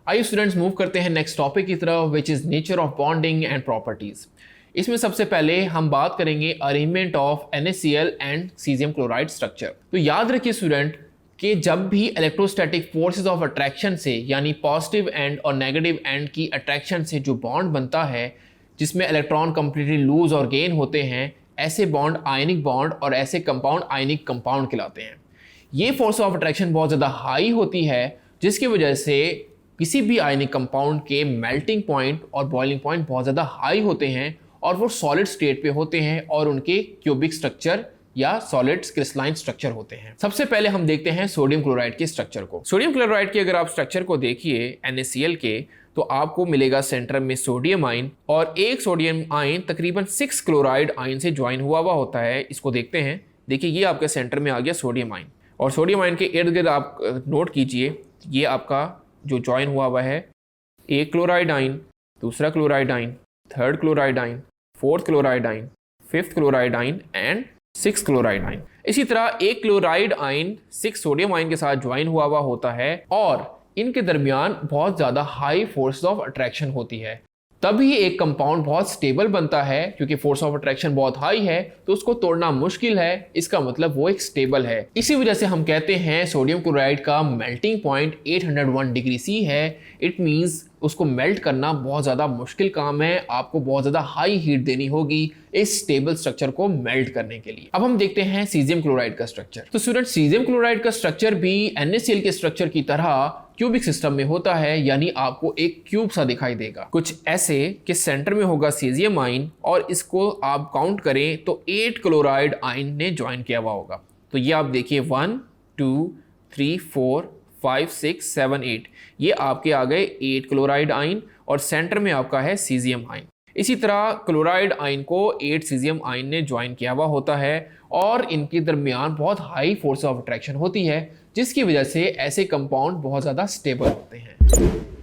आइए students move करते हैं नेक्स्ट टॉपिक की तरफ, which is nature of bonding and properties. इसमें सबसे पहले हम बात करेंगे arrangement of NaCl and caesium chloride structure. तो याद रखिए स्टूडेंट कि जब भी इलेक्ट्रोस्टैटिक फोर्सेस ऑफ अट्रैक्शन से यानी पॉजिटिव एंड और नेगेटिव एंड की अट्रैक्शन से जो बॉन्ड बनता है जिसमें इलेक्ट्रॉन कंप्लीटली लूज और गेन होते हैं, ऐसे बॉन्ड आयनिक बॉन्ड और ऐसे कंपाउंड आयनिक कंपाउंड कहलाते हैं। ये फोर्स ऑफ अट्रैक्शन बहुत ज़्यादा हाई होती है जिसकी वजह से किसी भी आयनिक कंपाउंड के मेल्टिंग पॉइंट और बॉइलिंग पॉइंट बहुत ज़्यादा हाई होते हैं और वो सॉलिड स्टेट पे होते हैं और उनके क्यूबिक स्ट्रक्चर या सॉलिड क्रिस्टलाइन स्ट्रक्चर होते हैं। सबसे पहले हम देखते हैं सोडियम क्लोराइड के स्ट्रक्चर को। सोडियम क्लोराइड के अगर आप स्ट्रक्चर को देखिए NaCl के, तो आपको मिलेगा सेंटर में सोडियम आयन और एक सोडियम आयन तकरीबन 6 क्लोराइड आयन से ज्वाइन हुआ होता है। इसको देखते हैं, देखिए ये आपके सेंटर में आ गया सोडियम आयन और सोडियम आयन के इर्द गिर्द आप नोट कीजिए ये आपका जो ज्वाइन हुआ है एक क्लोराइड आयन, दूसरा chloride ion, third chloride ion, fourth chloride ion, fifth chloride ion and 6 chloride ion. इसी तरह एक क्लोराइड आयन 6 सोडियम आयन के साथ ज्वाइन हुआ होता है और इनके दरमियान बहुत ज़्यादा हाई फोर्स ऑफ अट्रैक्शन होती है। तभी एक कंपाउंड बहुत स्टेबल बनता है, क्योंकि फोर्स ऑफ अट्रैक्शन बहुत हाई है तो उसको तोड़ना मुश्किल है, इसका मतलब वो एक स्टेबल है। इसी वजह से हम कहते हैं सोडियम क्लोराइड का मेल्टिंग पॉइंट 801 डिग्री C है। इट मींस उसको मेल्ट करना बहुत ज़्यादा मुश्किल काम है, आपको बहुत ज़्यादा हाई हीट देनी होगी इस स्टेबल स्ट्रक्चर को मेल्ट करने के लिए। अब हम देखते हैं सीजियम क्लोराइड का स्ट्रक्चर। तो स्टूडेंट सीजियम क्लोराइड का स्ट्रक्चर भी NaCl के स्ट्रक्चर की तरह क्यूबिक सिस्टम में होता है, यानी आपको एक क्यूब सा दिखाई देगा कुछ ऐसे कि सेंटर में होगा सीजियम आयन और इसको आप काउंट करें तो 8 क्लोराइड आयन ने ज्वाइन किया हुआ होगा। तो ये आप देखिए 1 2 3 4 5 6 7 8, ये आपके आ गए 8 क्लोराइड आयन और सेंटर में आपका है सीजियम आयन। इसी तरह क्लोराइड आयन को 8 सीजियम आयन ने ज्वाइन किया हुआ होता है और इनके दरमियान बहुत हाई फोर्स ऑफ अट्रैक्शन होती है जिसकी वजह से ऐसे कंपाउंड बहुत ज़्यादा स्टेबल होते हैं।